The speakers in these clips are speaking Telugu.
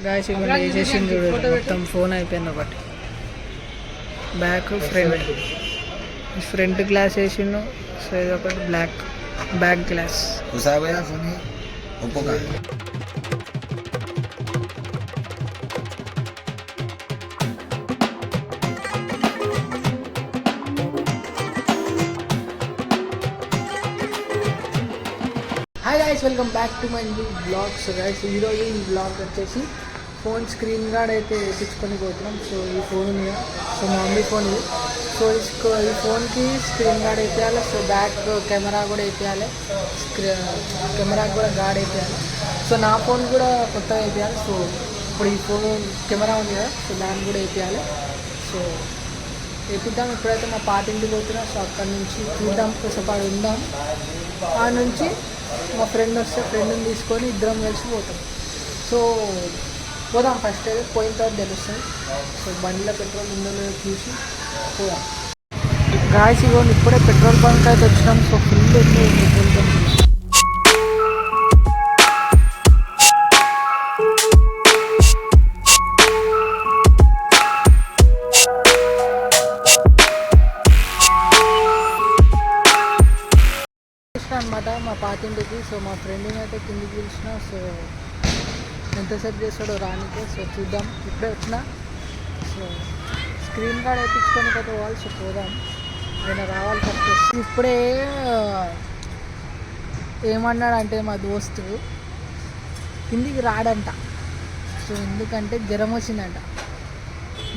గాయస్ ఇవన్నీ వేసేసింది చూడు, మొత్తం ఫోన్ అయిపోయింది. ఒకటి బ్యాక్ ఫ్రంట్ గ్లాస్ వేసిండు. సో ఇది ఒకటి back glass. Hi guys, welcome back to my new blog. So guys ఈరోజు ఈ బ్లాగ్ వచ్చేసి ఫోన్ స్క్రీన్ గార్డ్ అయితే వేయించుకొని పోతున్నాం. సో ఈ ఫోన్ ఉంది, సో మా మమ్మీ ఫోన్ ఇది. సో ఈ ఫోన్కి స్క్రీన్ గార్డ్ వేయాలి. సో బ్యాక్ కెమెరా కూడా వేయాలి, కెమెరాకి కూడా గార్డ్ వేయాలి. సో నా ఫోన్ కూడా కొత్తగా వేయాలి. సో ఇప్పుడు ఈ ఫోన్ కెమెరా ఉంది కదా, సో దాన్ని కూడా వేయాలి. సో వేపిద్దాం. ఇప్పుడైతే మా పాత ఇంటికి పోతున్నా. సో అక్కడి నుంచి చూద్దాం, కొంచెంపాటు ఉందాం. ఆ నుంచి మా ఫ్రెండ్ వస్తే ఫ్రెండ్ని తీసుకొని ఇద్దరం కలిసి పోతాం. సో పోదాం, ఫస్ట్ అయితే పోయిన తర్వాత తెలుస్తుంది. సో బండిలో పెట్రోల్ ఉందో చూసి పోదాం. గాయస్ ఇవ్వండి, ఇప్పుడే పెట్రోల్ బంక్ అయితే వచ్చినాం. సో ఫుల్ ఉంది పెట్రోల్ బంక్. అనమాట మా పాతింటికి. సో మా ఫ్రెండ్ని అయితే కిందికి పిలిచిన. సో ఎంతసేపు చేస్తాడో రానికే. సో చూద్దాం, ఇప్పుడే వచ్చిన. సో స్క్రీన్ గార్డ్ వేయించుకొని అయితే పోవాలి. సో పోదాం, ఆయన రావాలి ఫస్ట్. ఇప్పుడే ఏమన్నాడంటే మా దోస్తు కిందికి రాడంట. సో ఎందుకంటే జ్వరం వచ్చిందంట.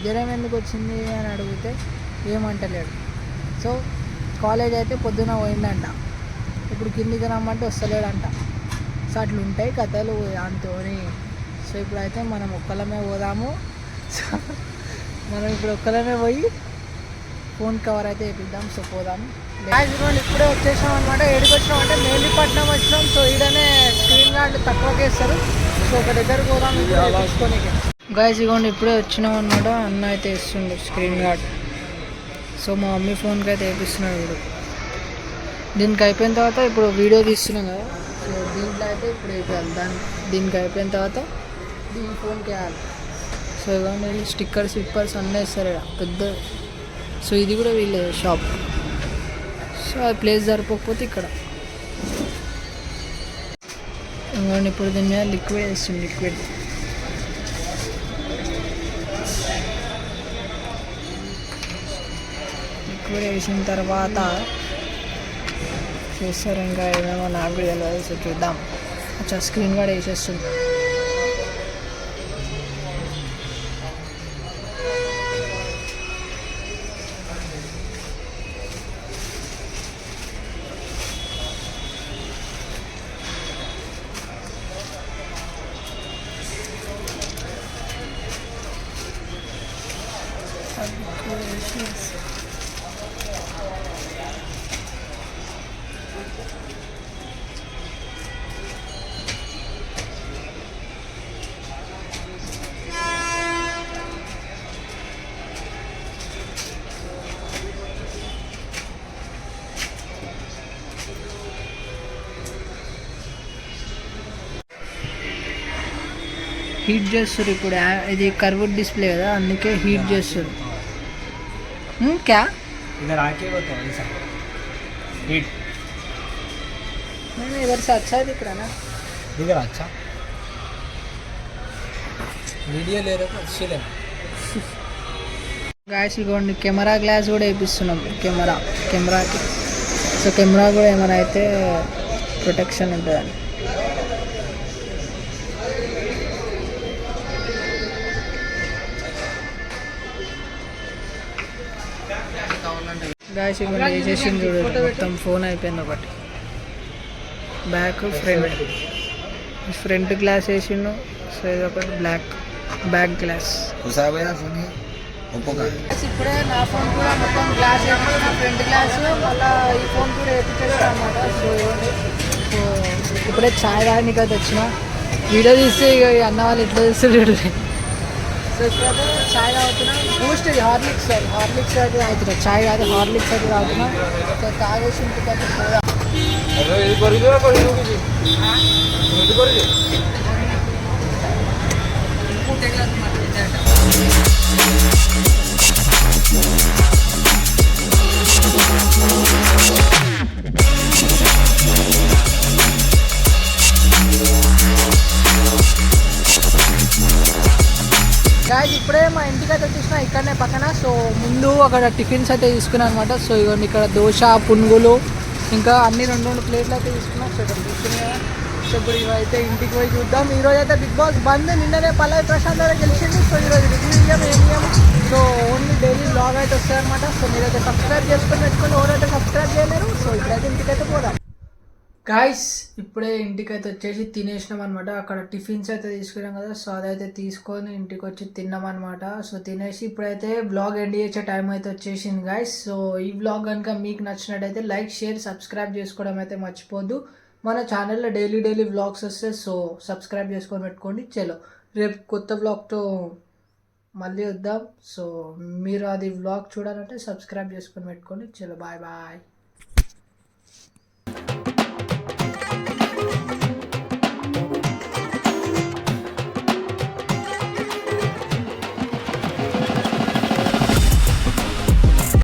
జ్వరం ఎందుకు వచ్చింది అని అడిగితే ఏమంటలేడు. సో కాలేజ్ అయితే పొద్దున పోయిందంట, ఇప్పుడు కిందికి రమ్మంటే వస్తలేడంట. సో అట్లుంటాయి కథలు దాంతోని. సో ఇప్పుడైతే మనం ఒక్కలమే పోదాము. సో మనం ఇప్పుడు ఒక్కలమే పోయి ఫోన్ కవర్ అయితే వేపిద్దాం. సో పోదాం. ఇప్పుడే వచ్చేసాం అనమాట. ఏడికి వచ్చినాం అంటే మేలిపట్నం వచ్చినాం. సో ఈడనే స్క్రీన్ గార్డ్ తక్కువకి వేస్తారు. సో ఒక దగ్గరకు పోదాం తీసుకొని. గాయస్ ఇవ్వండి, ఇప్పుడే వచ్చినాం అనమాట. అన్న అయితే వేస్తుండే స్క్రీన్ గార్డ్. సో మా మమ్మీ ఫోన్కి అయితే వేపిస్తున్నాడు ఇప్పుడు. దీనికి అయిపోయిన తర్వాత ఇప్పుడు వీడియో తీస్తున్నాం కదా. సో దీంట్లో అయితే ఇప్పుడు వేయాలి. దీనికి అయిపోయిన తర్వాత ఈ ఫోన్కి వేయాలి. సో ఇవన్నీ స్టిక్కర్స్ అన్నీ వేస్తారు పెద్ద. సో ఇది కూడా వీళ్ళే షాప్. సో అది ప్లేస్ సరిపోకపోతే ఇక్కడ ఇవ్వండి. ఇప్పుడు దీని మీద లిక్విడ్ వేస్తుంది. లిక్విడ్ వేసిన తర్వాత చేస్తారు. ఇంకా ఏమేమో నాకు కూడా తెలియదు. సో చూద్దాం. అచ్చా స్క్రీన్ కూడా వేసేస్తుంది. హీట్ చేస్తారు ఇప్పుడు. ఇది కర్వ్డ్ డిస్ప్లే కదా, అందుకే హీట్ చేస్తారు. క్యా इधर आके बताओ ऐसा हीट नहीं इधर से अच्छा दिख रहा ना. इधर अच्छा वीडियो ले रहे हो अच्छी ले. గాయస్ ఇగోండి, కెమెరా గ్లాస్ కూడా వేపిస్తున్నాం. కెమెరాకి. సో కెమెరా కూడా ఏమైనా అయితే ప్రొటెక్షన్ ఉంటుందని. గాయస్ ఇవన్నీ వేసేసింది చూడు, మొత్తం ఫోన్ అయిపోయింది. ఒకటి బ్యాక్ ఫ్రంట్ గ్లాస్ వేసిండు. సో ఇది ఒకటి బ్యాక్ గ్లాస్. ఇప్పుడే నా ఫోన్ కూడా మొత్తం గ్లాస్ వేపించిన, ఫ్రంట్ గ్లాస్. మళ్ళీ ఈ ఫోన్ కూడా వేపించేస్తాను అనమాట. సో ఇప్పుడే ఛాయ్ తాగడానికి అయితే వచ్చిన. వీడియో తీస్తే ఇక అన్న వాళ్ళు ఎట్లా చేస్తారు. సో ఇప్పుడైతే ఛాయ్ తాగుతున్నా. బూస్ట్ ఇది హార్లిక్స్ అయితే తాగుతున్నా. ఛాయ్ కాదు, హార్లిక్స్ అయితే తాగుతున్నా. సో తాగేసి ఇంటికి అయితే పోదా. గాయస్ ఇప్పుడే మా ఇంటికి అయితే వచ్చేసిన ఇక్కడనే పక్కన. సో ముందు అక్కడ టిఫిన్స్ అయితే తీసుకున్నాను అనమాట. సో ఇవన్నీ ఇక్కడ దోశ, పునుగులు, ఇంకా అన్ని 2 ప్లేట్లు అయితే తీసుకున్నాం. సో ఇక్కడ తీసుకుని కదా. సో ఇప్పుడు ఇవైతే ఇంటికి పోయి చూద్దాం. ఈరోజు అయితే బిగ్ బాస్ బంద్, నిన్ననే పల్లవి ప్రశాంత్ అయితే గెలిచింది. సో ఈరోజు రివ్యూ ఇయ్యాము, ఏమి ఇయ్యాము. సో ఓన్లీ డైలీ బ్లాగ్ అయితే వస్తాయన్నమాట. సో మీరైతే సబ్స్క్రైబ్ చేసుకొని పెట్టుకొని, ఎవరైతే సబ్స్క్రైబ్ చేయలేరు. సో ఇప్పుడైతే ఇంటికైతే పోదాం. గాయస్ ఇప్పుడే ఇంటికైతే వచ్చేసి తినేసినాం అనమాట. అక్కడ టిఫిన్స్ అయితే తీసుకున్నాం కదా. సో అదైతే తీసుకొని ఇంటికి వచ్చి తిన్నాం అనమాట. సో తినేసి ఇప్పుడైతే బ్లాగ్ ఎండ్ చేసే టైం అయితే వచ్చేసింది గాయస్. సో ఈ బ్లాగ్ కనుక మీకు నచ్చినట్టయితే లైక్, షేర్, సబ్స్క్రైబ్ చేసుకోవడం అయితే మర్చిపోద్దు. మన ఛానల్లో డైలీ వ్లాగ్స్ వస్తే సో సబ్స్క్రైబ్ చేసుకొని పెట్టుకోండి. చలో రేపు కొత్త వ్లాగ్తో మళ్ళీ వద్దాం. సో మీరు అది వ్లాగ్ చూడాలంటే సబ్స్క్రైబ్ చేసుకొని పెట్టుకోండి. చలో బాయ్ బాయ్.